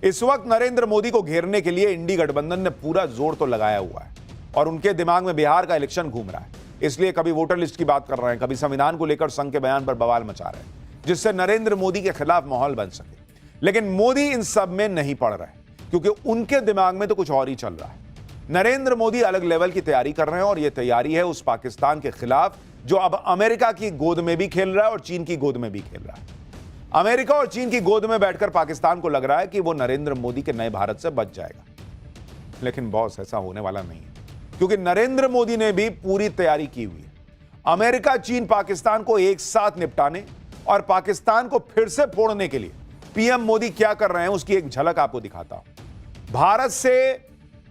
इस वक्त नरेंद्र मोदी को घेरने के लिए इंडी गठबंधन ने पूरा जोर तो लगाया हुआ है और उनके दिमाग में बिहार का इलेक्शन घूम रहा है। इसलिए कभी वोटर लिस्ट की बात कर रहे हैं, कभी संविधान को लेकर संघ के बयान पर बवाल मचा रहे हैं, जिससे नरेंद्र मोदी के खिलाफ माहौल बन सके। लेकिन मोदी इन सब में नहीं पड़ रहे, क्योंकि उनके दिमाग में तो कुछ और ही चल रहा है। नरेंद्र मोदी अलग लेवल की तैयारी कर रहे हैं और यह तैयारी है उस पाकिस्तान के खिलाफ जो अब अमेरिका की गोद में भी खेल रहा है और चीन की गोद में भी खेल रहा है। अमेरिका और चीन की गोद में बैठकर पाकिस्तान को लग रहा है कि वो नरेंद्र मोदी के नए भारत से बच जाएगा। लेकिन बॉस, ऐसा होने वाला नहीं है, क्योंकि नरेंद्र मोदी ने भी पूरी तैयारी की हुई है। अमेरिका, चीन, पाकिस्तान को एक साथ निपटाने और पाकिस्तान को फिर से फोड़ने के लिए पीएम मोदी क्या कर रहे हैं उसकी एक झलक आपको दिखाता हूं।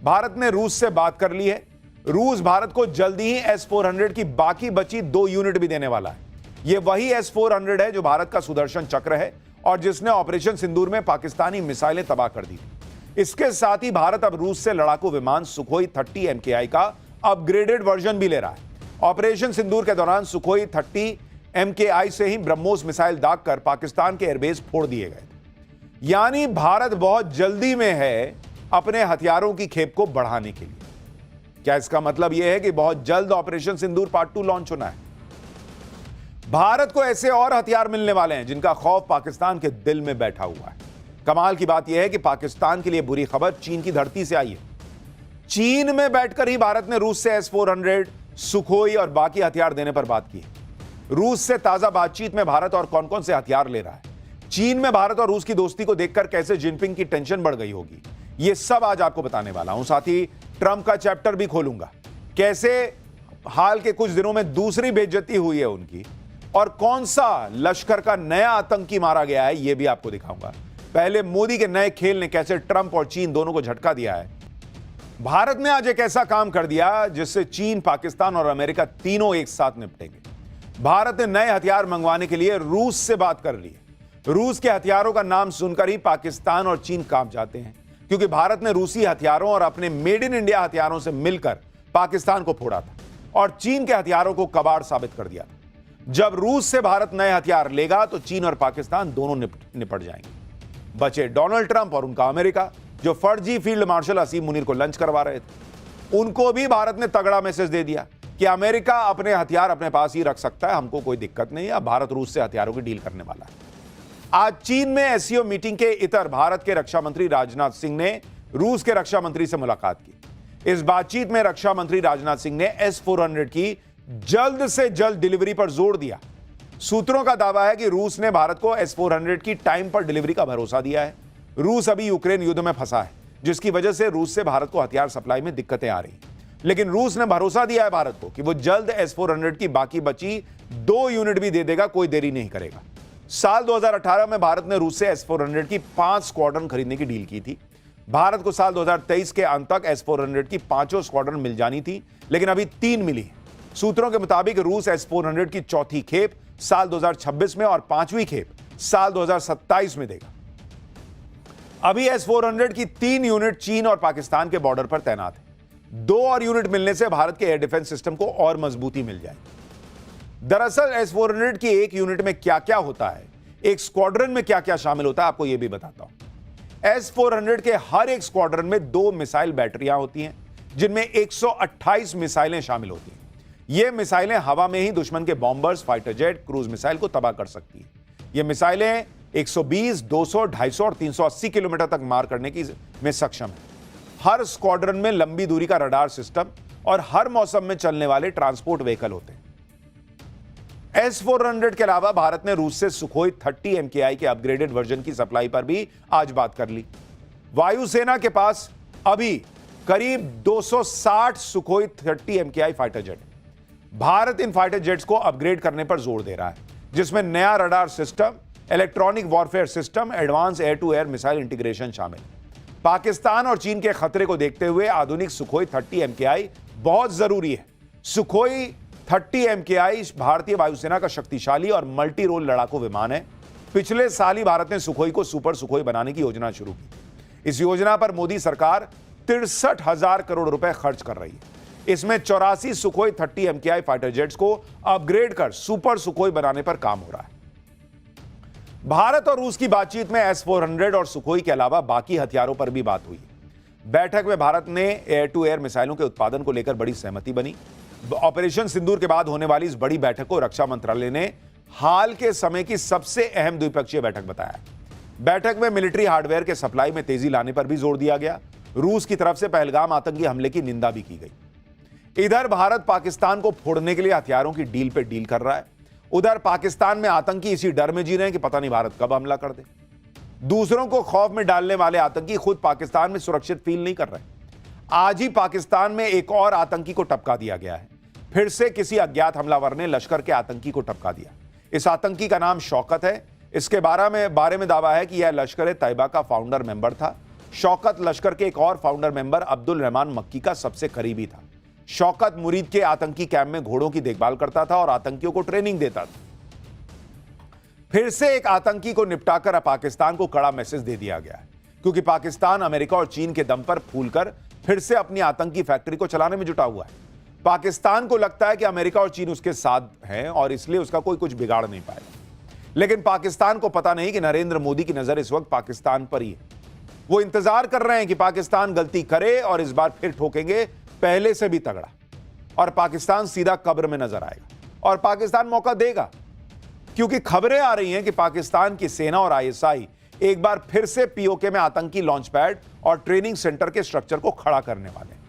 भारत ने रूस से बात कर ली है। रूस भारत को जल्दी ही S-400 की बाकी बची 2 यूनिट भी देने वाला है। यह वही S-400 है जो भारत का सुदर्शन चक्र है और जिसने ऑपरेशन सिंदूर में पाकिस्तानी मिसाइलें तबाह कर दी थी। इसके साथ ही भारत अब रूस से लड़ाकू विमान सुखोई 30 MKI का अपग्रेडेड वर्जन भी ले रहा है। ऑपरेशन सिंदूर के दौरान सुखोई 30 MKI से ही ब्रह्मोस मिसाइल दागकर पाकिस्तान के एयरबेस फोड़ दिए गए थे। यानी भारत बहुत जल्दी में है अपने हथियारों की खेप को बढ़ाने के लिए। क्या इसका मतलब यह है कि बहुत जल्द ऑपरेशन सिंदूर पार्ट 2 लॉन्च होना है? भारत को ऐसे और हथियार मिलने वाले हैं जिनका खौफ पाकिस्तान के दिल में बैठा हुआ है। कमाल की बात यह है कि पाकिस्तान के लिए बुरी खबर चीन की धरती से आई है। चीन में बैठकर ही भारत ने रूस से S-400, सुखोई और बाकी हथियार देने पर बात की है। रूस से ताजा बातचीत में भारत और कौन कौन से हथियार ले रहा है, चीन में भारत और रूस की दोस्ती को देखकर कैसे जिनपिंग की टेंशन बढ़ गई होगी, यह सब आज आपको बताने वाला हूं। साथ ही ट्रंप का चैप्टर भी खोलूंगा, कैसे हाल के कुछ दिनों में दूसरी बेइज्जती हुई है उनकी और कौन सा लश्कर का नया आतंकी मारा गया है, यह भी आपको दिखाऊंगा। पहले मोदी के नए खेल ने कैसे ट्रंप और चीन दोनों को झटका दिया है। भारत ने आज एक ऐसा काम कर दिया जिससे चीन, पाकिस्तान और अमेरिका तीनों एक साथ निपटेंगे। भारत ने नए हथियार मंगवाने के लिए रूस से बात कर ली है। रूस के हथियारों का नाम सुनकर ही पाकिस्तान और चीन कांप जाते हैं, क्योंकि भारत ने रूसी हथियारों और अपने मेड इन इंडिया हथियारों से मिलकर पाकिस्तान को फोड़ा था और चीन के हथियारों को कबाड़ साबित कर दिया था। जब रूस से भारत नए हथियार लेगा तो चीन और पाकिस्तान दोनों निपट जाएंगे। बचे डोनाल्ड ट्रंप और उनका अमेरिका, जो फर्जी फील्ड मार्शल असीम मुनीर को लंच करवा रहे थे। उनको भी भारत ने तगड़ा मैसेज दे दिया कि अमेरिका अपने हथियार अपने पास ही रख सकता है, हमको कोई दिक्कत नहीं है। अब भारत रूस से हथियारों की डील करने वाला है। आज चीन में एससीओ मीटिंग के इतर भारत के रक्षा मंत्री राजनाथ सिंह ने रूस के रक्षा मंत्री से मुलाकात की। इस बातचीत में रक्षा मंत्री राजनाथ सिंह ने S-400 की जल्द से जल्द डिलीवरी पर जोर दिया। सूत्रों का दावा है कि रूस ने भारत को S-400 की टाइम पर डिलीवरी का भरोसा दिया है। रूस अभी यूक्रेन युद्ध में फंसा है, जिसकी वजह से रूस से भारत को हथियार सप्लाई में दिक्कतें आ रही। लेकिन रूस ने भरोसा दिया है भारत को कि वो जल्द S-400 की बाकी बची 2 यूनिट भी दे देगा, कोई देरी नहीं करेगा। साल 2018 में भारत ने रूस से S-400 की 5 स्क्वाड्रन खरीदने की डील की थी। भारत को साल 2023 के अंत तक S-400 की 5 स्क्वाड्रन मिल जानी थी, लेकिन अभी 3 मिली। सूत्रों के मुताबिक रूस S-400 की चौथी खेप साल 2026 में और 5वीं खेप साल 2027 में देगा। अभी S-400 की 3 यूनिट चीन और पाकिस्तान के बॉर्डर पर तैनात है। 2 और यूनिट मिलने से भारत के एयर डिफेंस सिस्टम को और मजबूती मिल जाएगी। दरअसल S-400 की एक यूनिट में क्या क्या होता है, एक स्क्वाड्रन में क्या क्या शामिल होता है, आपको यह भी बताता हूं। S-400 के हर एक स्क्वाड्रन में 2 मिसाइल बैटरियां होती हैं, जिनमें 128 मिसाइलें शामिल होती हैं। ये मिसाइलें हवा में ही दुश्मन के bombers, fighter jet, cruise missile को तबाह कर सकती हैं। ये मिसाइलें 120, 200, 250 और 380 किलोमीटर तक मार करने की में सक्षम है। हर स्क्वाड्रन में लंबी दूरी का रडार सिस्टम और हर मौसम में चलने वाले ट्रांसपोर्ट व्हीकल होते हैं। S-400 के अलावा भारत ने रूस से सुखोई 30 MKI के अपग्रेडेड वर्जन की सप्लाई पर भी आज बात कर ली। वायुसेना के पास अभी करीब 260 Sukhoi 30 MKI fighter jet. Bharat इन फाइटर जेट्स को अपग्रेड करने पर जोर दे रहा है, जिसमें नया radar system, electronic warfare system, advance air to air missile integration शामिल। पाकिस्तान और चीन के खतरे को देखते हुए आधुनिक सुखोई 30 MKI बहुत जरूरी है। सुखोई 30 MKI भारतीय वायुसेना का शक्तिशाली और मल्टी रोल लड़ाकू विमान है। पिछले साल ही भारत ने सुखोई को सुपर सुखोई बनाने की योजना शुरू की। इस योजना पर मोदी सरकार 63,000 करोड़ रुपए खर्च कर रही है। इसमें 84 सुखोई 30 MKI फाइटर जेट्स को अपग्रेड कर सुपर सुखोई बनाने पर काम हो रहा है। भारत और रूस की बातचीत में S-400 और सुखोई के अलावा बाकी हथियारों पर भी बात हुई। बैठक में भारत ने एयर टू एयर मिसाइलों के उत्पादन को लेकर बड़ी सहमति बनी। ऑपरेशन सिंदूर के बाद होने वाली इस बड़ी बैठक को रक्षा मंत्रालय ने हाल के समय की सबसे अहम द्विपक्षीय बैठक बताया। बैठक में मिलिट्री हार्डवेयर के सप्लाई में तेजी लाने पर भी जोर दिया गया। रूस की तरफ से पहलगाम आतंकी हमले की निंदा भी की गई। इधर भारत पाकिस्तान को फोड़ने के लिए हथियारों की डील पे डील कर रहा है। उधर पाकिस्तान में आतंकी इसी डर में जी रहे हैं कि पता नहीं भारत कब हमला कर दे। दूसरों को खौफ में डालने वाले आतंकी खुद पाकिस्तान में सुरक्षित फील नहीं कर रहे। आज ही पाकिस्तान में एक और आतंकी को टपका दिया गया है। फिर से किसी अज्ञात हमलावर ने लश्कर के आतंकी को टपका दिया। इस आतंकी का नाम शौकत है। इसके बारे में दावा है कि यह लश्कर ए तैयबा का फाउंडर मेंबर था। शौकत लश्कर के एक और फाउंडर मेंबर अब्दुल रहमान मक्की का सबसे करीबी था। शौकत मुरीद के आतंकी कैंप में घोड़ों की देखभाल करता था और आतंकियों को ट्रेनिंग देता था। फिर से एक आतंकी को निपटाकर पाकिस्तान को कड़ा मैसेज दे दिया गया है, क्योंकि पाकिस्तान अमेरिका और चीन के दम पर फूलकर फिर से अपनी आतंकी फैक्ट्री को चलाने में जुटा हुआ है। पाकिस्तान को लगता है कि अमेरिका और चीन उसके साथ हैं और इसलिए उसका कोई कुछ बिगाड़ नहीं पाएगा। लेकिन पाकिस्तान को पता नहीं कि नरेंद्र मोदी की नजर इस वक्त पाकिस्तान पर ही है। वो इंतजार कर रहे हैं कि पाकिस्तान गलती करे और इस बार फिर ठोकेंगे पहले से भी तगड़ा, और पाकिस्तान सीधा कब्र में नजर आएगा। और पाकिस्तान मौका देगा, क्योंकि खबरें आ रही हैं कि पाकिस्तान की सेना और ISI एक बार फिर से POK में आतंकी लॉन्च पैड और ट्रेनिंग सेंटर के स्ट्रक्चर को खड़ा करने वाले हैं।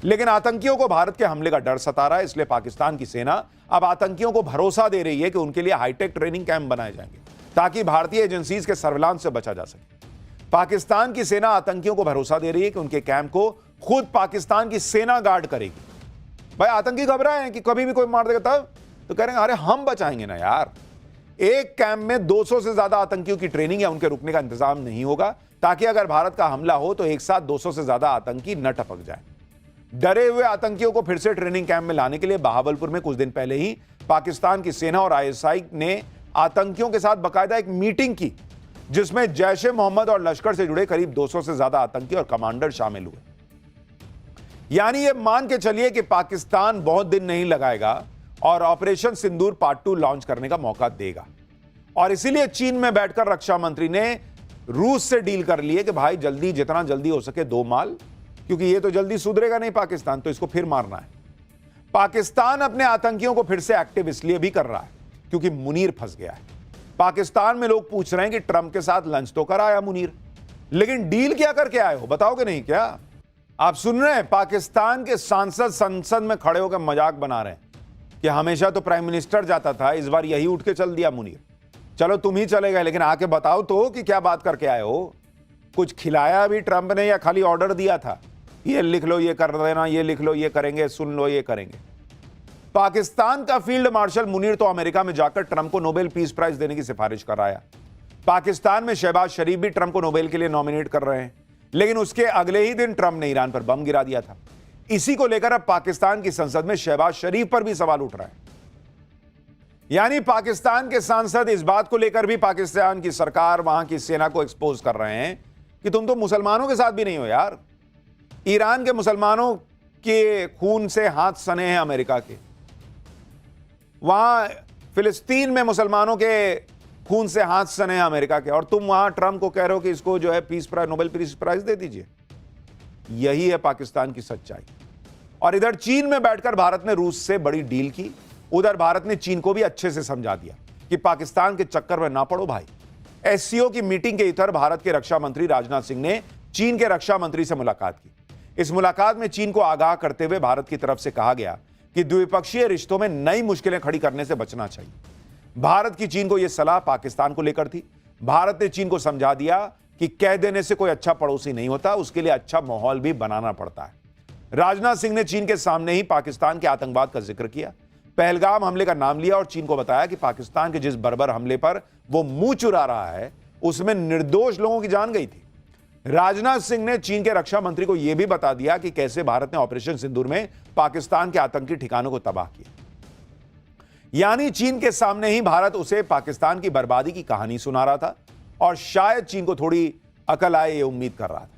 लेकिन आतंकियों को भारत के हमले का डर सता रहा है, इसलिए पाकिस्तान की सेना अब आतंकियों को भरोसा दे रही है कि उनके लिए हाईटेक ट्रेनिंग कैंप बनाए जाएंगे, ताकि भारतीय एजेंसीज के सर्विलांस से बचा जा सके। पाकिस्तान की सेना आतंकियों को भरोसा दे रही है कि उनके कैंप को खुद पाकिस्तान की सेना गार्ड करेगी। भाई आतंकी घबराए हैं कि कभी भी कोई मार देगा, तब तो कह रहे हैं अरे हम बचाएंगे ना यार। एक कैंप में 200 से ज्यादा आतंकियों की ट्रेनिंग या उनके रुकने का इंतजाम नहीं होगा, ताकि अगर भारत का हमला हो तो एक साथ 200 से ज्यादा आतंकी न टपक जाए। डरे हुए आतंकियों को फिर से ट्रेनिंग कैंप में लाने के लिए बहावलपुर में कुछ दिन पहले ही पाकिस्तान की सेना और ISI ने आतंकियों के साथ बाकायदा एक मीटिंग की, जिसमें जैश ए मोहम्मद और लश्कर से जुड़े करीब 200 से ज्यादा आतंकी और कमांडर शामिल हुए। यानी यह मान के चलिए कि पाकिस्तान बहुत दिन नहीं लगाएगा और ऑपरेशन सिंदूर पार्ट 2 लॉन्च करने का मौका देगा। और इसीलिए चीन में बैठकर रक्षा मंत्री ने रूस से डील कर ली है कि भाई जल्दी, जितना जल्दी हो सके दो माल, क्योंकि ये तो जल्दी सुधरेगा नहीं पाकिस्तान, तो इसको फिर मारना है। पाकिस्तान अपने आतंकियों को फिर से एक्टिव इसलिए भी कर रहा है क्योंकि मुनीर फंस गया है। पाकिस्तान में लोग पूछ रहे हैं कि ट्रंप के साथ लंच तो कर आया मुनीर, लेकिन डील क्या करके आए हो, बताओगे नहीं क्या? आप सुन रहे हैं, पाकिस्तान के सांसद संसद में खड़े होकर मजाक बना रहे हैं कि हमेशा तो प्राइम मिनिस्टर जाता था, इस बार यही उठ के चल दिया मुनीर। चलो तुम ही चले गए, लेकिन आके बताओ तो कि क्या बात करके आए हो। कुछ खिलाया भी ट्रंप ने या खाली ऑर्डर दिया था, ये लिख लो, ये कर देना, ये लिख लो, ये करेंगे, सुन लो, ये करेंगे। पाकिस्तान का फील्ड मार्शल मुनीर तो अमेरिका में जाकर ट्रंप को नोबेल पीस प्राइज देने की सिफारिश कर आया। पाकिस्तान में शहबाज शरीफ भी ट्रंप को नोबेल के लिए नॉमिनेट कर रहे हैं, लेकिन उसके अगले ही दिन ट्रंप ने ईरान पर बम गिरा दिया था। इसी को लेकर अब पाकिस्तान की संसद में शहबाज शरीफ पर भी सवाल उठ रहा है। यानी पाकिस्तान के सांसद इस बात को लेकर भी पाकिस्तान की सरकार, वहां की सेना को एक्सपोज कर रहे हैं कि तुम तो मुसलमानों के साथ भी नहीं हो यार। ईरान के मुसलमानों के खून से हाथ सने हैं अमेरिका के, वहां फिलिस्तीन में मुसलमानों के खून से हाथ सने हैं अमेरिका के, और तुम वहां ट्रंप को कह रहे हो कि इसको जो है peace prize, Nobel peace prize दे दीजिए। यही है पाकिस्तान की सच्चाई। और इधर चीन में बैठकर भारत ने रूस से बड़ी डील की। उधर भारत ने चीन को भी अच्छे से समझा दिया कि पाकिस्तान के चक्कर में ना पड़ो भाई। SCO की मीटिंग के इतर भारत के रक्षा मंत्री राजनाथ सिंह ने चीन के रक्षा मंत्री से मुलाकात की। इस मुलाकात में चीन को आगाह करते हुए भारत की तरफ से कहा गया कि द्विपक्षीय रिश्तों में नई मुश्किलें खड़ी करने से बचना चाहिए। भारत की चीन को यह सलाह पाकिस्तान को लेकर थी। भारत ने चीन को समझा दिया कि कह देने से कोई अच्छा पड़ोसी नहीं होता, उसके लिए अच्छा माहौल भी बनाना पड़ता है। राजनाथ सिंह ने चीन के सामने ही पाकिस्तान के आतंकवाद का जिक्र किया, पहलगाम हमले का नाम लिया और चीन को बताया कि पाकिस्तान के जिस बर्बर हमले पर वो मुंह चुरा रहा है, उसमें निर्दोष लोगों की जान गई थी। राजनाथ सिंह ने चीन के रक्षा मंत्री को यह भी बता दिया कि कैसे भारत ने ऑपरेशन सिंदूर में पाकिस्तान के आतंकी ठिकानों को तबाह किया। यानी चीन के सामने ही भारत उसे पाकिस्तान की बर्बादी की कहानी सुना रहा था, और शायद चीन को थोड़ी अकल आए, ये उम्मीद कर रहा था।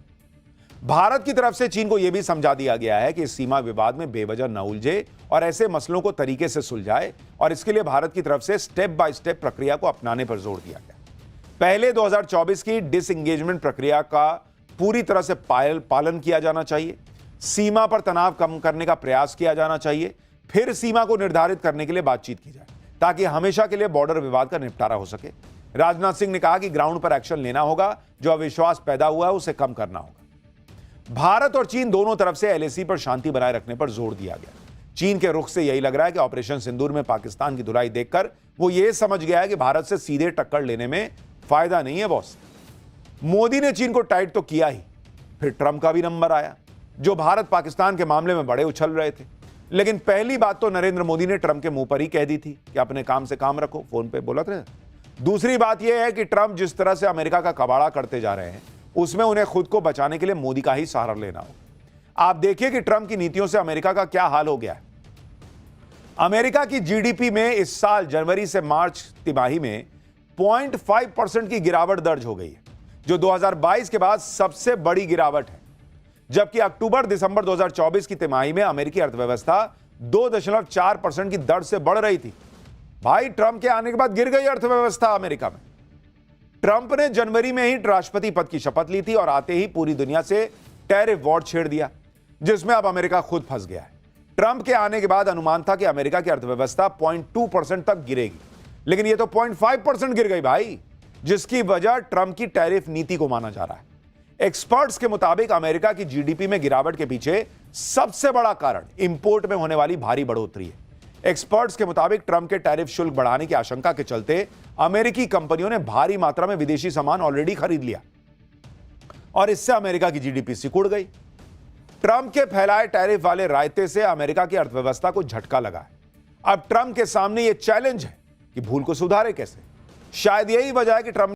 भारत की तरफ से चीन को यह भी समझा दिया गया है कि इस सीमा विवाद में बेवजह न उलझे और ऐसे मसलों को तरीके से सुलझाए, और इसके लिए भारत की तरफ से स्टेप बाय स्टेप प्रक्रिया को अपनाने पर जोर दिया गया। पहले 2024 की डिसएंगेजमेंट प्रक्रिया का पूरी तरह से पालन किया जाना चाहिए। सीमा पर तनाव कम करने का प्रयास किया जाना चाहिए। फिर सीमा को निर्धारित करने के लिए बातचीत की जाए ताकि हमेशा के लिए बॉर्डर विवाद का निपटारा हो सके। राजनाथ सिंह ने कहा कि ग्राउंड पर एक्शन लेना होगा, जो अविश्वास पैदा हुआ है उसे कम करना होगा। भारत और चीन दोनों तरफ से एलएसी पर शांति बनाए रखने पर जोर दिया गया। चीन के रुख से यही लग रहा है कि ऑपरेशन सिंदूर में पाकिस्तान की धुलाई देखकर वो ये समझ गया है कि भारत से सीधे टक्कर लेने में फायदा नहीं है बॉस। मोदी ने चीन को टाइट तो किया ही, फिर ट्रंप का भी नंबर आया, जो भारत पाकिस्तान के मामले में बड़े उछल रहे थे। लेकिन पहली बात तो नरेंद्र मोदी ने ट्रंप के मुंह पर ही कह दी थी कि अपने काम से काम रखो, फोन पे बोला था। दूसरी बात यह है कि ट्रंप जिस तरह से अमेरिका का कबाड़ा करते जा रहे हैं, उसमें उन्हें खुद को बचाने के लिए मोदी का ही सहारा लेना होगा। आप देखिए कि ट्रंप की नीतियों से अमेरिका का क्या हाल हो गया है। अमेरिका की जीडीपी में इस साल जनवरी से मार्च तिमाही में 0.5% की गिरावट दर्ज हो गई है, जो 2022 के बाद सबसे बड़ी गिरावट है। जबकि अक्टूबर दिसंबर 2024 की तिमाही में अमेरिकी अर्थव्यवस्था 2.4% की दर से बढ़ रही थी। भाई, ट्रंप के आने के बाद गिर गई अर्थव्यवस्था अमेरिका में। ट्रंप ने जनवरी में ही राष्ट्रपति पद की शपथ ली थी और आते ही पूरी दुनिया से टैरिफ वॉर छेड़ दिया, जिसमें अब अमेरिका खुद फंस गया है। ट्रंप के आने के बाद अनुमान था कि अमेरिका की अर्थव्यवस्था 0.2% तक गिरेगी, लेकिन यह तो 0.5% गिर गई भाई, जिसकी वजह ट्रंप की टैरिफ नीति को माना जा रहा है। एक्सपर्ट्स के मुताबिक अमेरिका की जीडीपी में गिरावट के पीछे सबसे बड़ा कारण इंपोर्ट में होने वाली भारी बढ़ोतरी है। एक्सपर्ट्स के मुताबिक ट्रंप के टैरिफ शुल्क बढ़ाने की आशंका के चलते अमेरिकी कंपनियों ने भारी मात्रा में विदेशी सामान ऑलरेडी खरीद लिया और इससे अमेरिका की जीडीपी सिकुड़ गई। ट्रंप के फैलाए टैरिफ वाले रायते से अमेरिका की अर्थव्यवस्था को झटका लगा है। अब ट्रंप के सामने यह चैलेंज है कि भूल को सुधारे कैसे। शायद यही वजह है कि ट्रंप